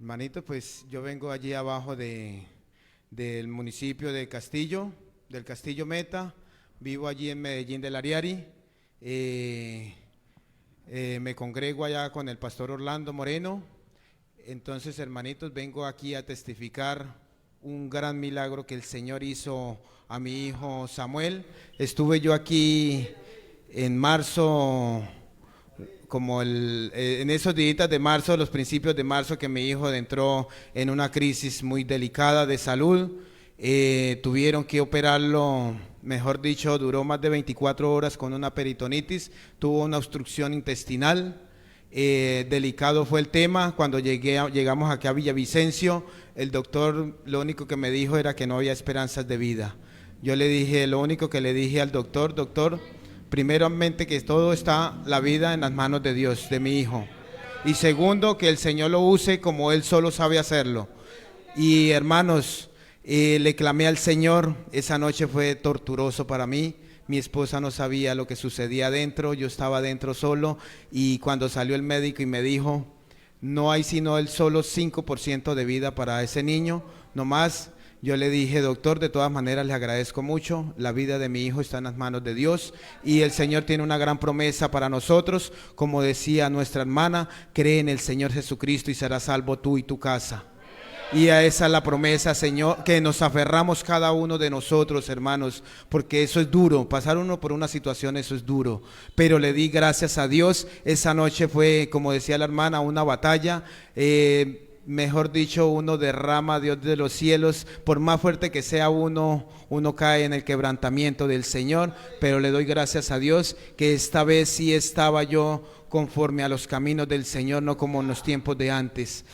Hermanito, pues yo vengo allí abajo del municipio de Castillo, del Castillo Meta, vivo allí en Medellín del Ariari, me congrego allá con el pastor Orlando Moreno. Entonces, hermanitos, vengo aquí a testificar un gran milagro que el Señor hizo a mi hijo Samuel. Estuve yo aquí en marzo, en esos días de marzo, los principios de marzo, que mi hijo entró en una crisis muy delicada de salud. Tuvieron que operarlo, mejor dicho, duró más de 24 horas con una peritonitis, tuvo una obstrucción intestinal. Delicado fue el tema. Cuando llegamos aquí a Villavicencio, el doctor lo único que me dijo era que no había esperanzas de vida. Yo le dije, lo único que le dije al doctor, primeramente que todo está, la vida, en las manos de Dios, de mi hijo. Y segundo, que el Señor lo use como Él solo sabe hacerlo. Y hermanos, le clamé al Señor. Esa noche fue torturoso para mí. Mi esposa no sabía lo que sucedía adentro, yo estaba adentro solo, y cuando salió el médico y me dijo, no hay sino el solo 5% de vida para ese niño, no más. Yo le dije, doctor, de todas maneras le agradezco mucho, la vida de mi hijo está en las manos de Dios y el Señor tiene una gran promesa para nosotros. Como decía nuestra hermana, cree en el Señor Jesucristo y serás salvo tú y tu casa. Y a esa es la promesa, Señor, que nos aferramos cada uno de nosotros, hermanos, porque eso es duro, pasar uno por una situación, eso es duro. Pero le di gracias a Dios. Esa noche fue, como decía la hermana, una batalla. Mejor dicho, uno derrama a Dios de los cielos. Por más fuerte que sea uno cae en el quebrantamiento del Señor. Pero le doy gracias a Dios que esta vez sí estaba yo conforme a los caminos del Señor, no como en los tiempos de antes.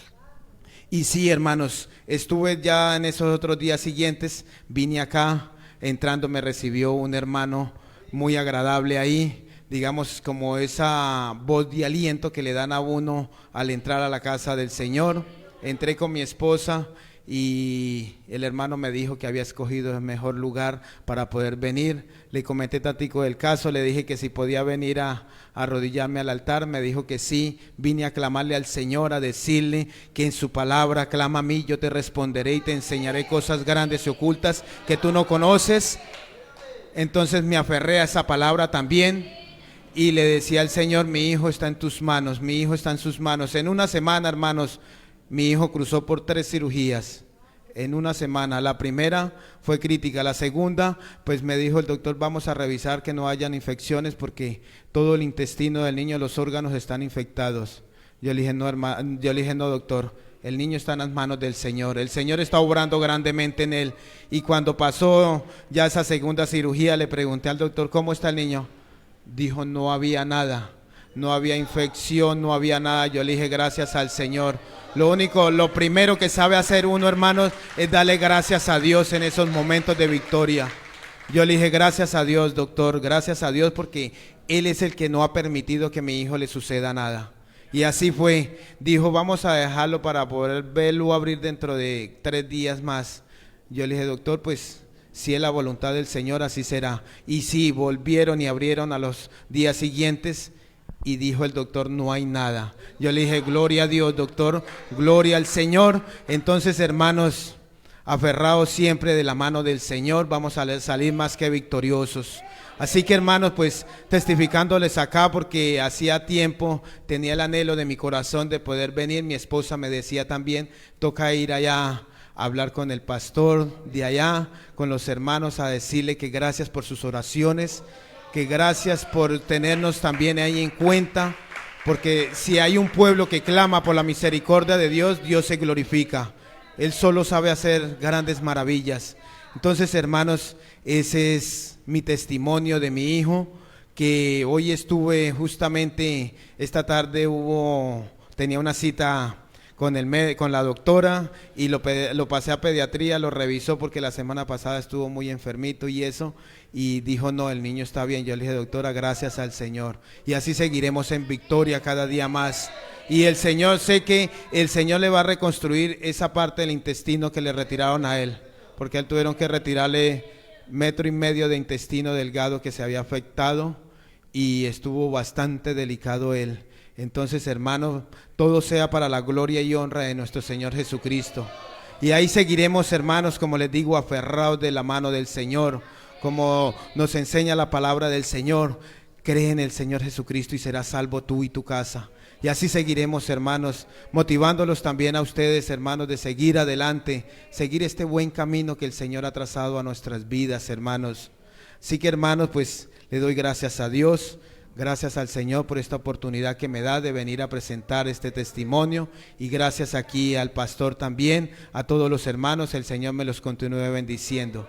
Y sí, hermanos, estuve ya en esos otros días siguientes, vine acá, entrando me recibió un hermano muy agradable ahí, digamos como esa voz de aliento que le dan a uno al entrar a la casa del Señor. Entré con mi esposa y el hermano me dijo que había escogido el mejor lugar para poder venir. Le comenté tantico del caso, le dije que si podía venir a arrodillarme al altar, me dijo que sí. Vine a clamarle al Señor, a decirle que en su palabra, clama a mí, yo te responderé y te enseñaré cosas grandes y ocultas que tú no conoces. Entonces me aferré a esa palabra también y le decía al Señor, mi hijo está en tus manos, mi hijo está en sus manos. En una semana, hermanos, mi hijo cruzó por 3 cirugías en una semana. La primera fue crítica, la segunda, pues me dijo el doctor, vamos a revisar que no hayan infecciones porque todo el intestino del niño, los órganos están infectados. Yo le dije, no, hermano, no, doctor, el niño está en las manos del Señor, el Señor está obrando grandemente en él. Y cuando pasó ya esa segunda cirugía, le pregunté al doctor, ¿cómo está el niño? Dijo, no había nada. No había infección, no había nada. Yo le dije, gracias al Señor. Lo primero que sabe hacer uno, hermanos, es darle gracias a Dios en esos momentos de victoria. Yo le dije, gracias a Dios, doctor, gracias a Dios, porque Él es el que no ha permitido que a mi hijo le suceda nada. Y así fue. Dijo, vamos a dejarlo para poder verlo abrir dentro de 3 días más. Yo le dije, doctor, pues si es la voluntad del Señor, así será. Y sí, volvieron y abrieron a los días siguientes. Y dijo el doctor, no hay nada. Yo le dije, gloria a Dios, doctor, gloria al Señor. Entonces, hermanos, aferrados siempre de la mano del Señor, vamos a salir más que victoriosos. Así que, hermanos, pues testificándoles acá, porque hacía tiempo tenía el anhelo de mi corazón de poder venir. Mi esposa me decía también, toca ir allá a hablar con el pastor de allá, con los hermanos, a decirle que gracias por sus oraciones, que gracias por tenernos también ahí en cuenta, porque si hay un pueblo que clama por la misericordia de Dios, Dios se glorifica. Él solo sabe hacer grandes maravillas. Entonces, hermanos, ese es mi testimonio de mi hijo, que hoy estuve justamente, esta tarde tenía una cita con la doctora y lo pasé a pediatría, lo revisó porque la semana pasada estuvo muy enfermito y eso, y dijo, no, el niño está bien. Yo le dije, doctora, gracias al Señor. Y así seguiremos en victoria cada día más. Y el Señor, sé que el Señor le va a reconstruir esa parte del intestino que le retiraron a él, porque a él tuvieron que retirarle 1,5 metros de intestino delgado que se había afectado y estuvo bastante delicado él. Entonces, hermanos, todo sea para la gloria y honra de nuestro Señor Jesucristo. Y ahí seguiremos, hermanos, como les digo, aferrados de la mano del Señor, como nos enseña la palabra del Señor. Cree en el Señor Jesucristo y serás salvo tú y tu casa. Y así seguiremos, hermanos, motivándolos también a ustedes, hermanos, de seguir adelante, seguir este buen camino que el Señor ha trazado a nuestras vidas, hermanos. Así que, hermanos, pues le doy gracias a Dios, gracias al Señor por esta oportunidad que me da de venir a presentar este testimonio, y gracias aquí al pastor también, a todos los hermanos, el Señor me los continúe bendiciendo.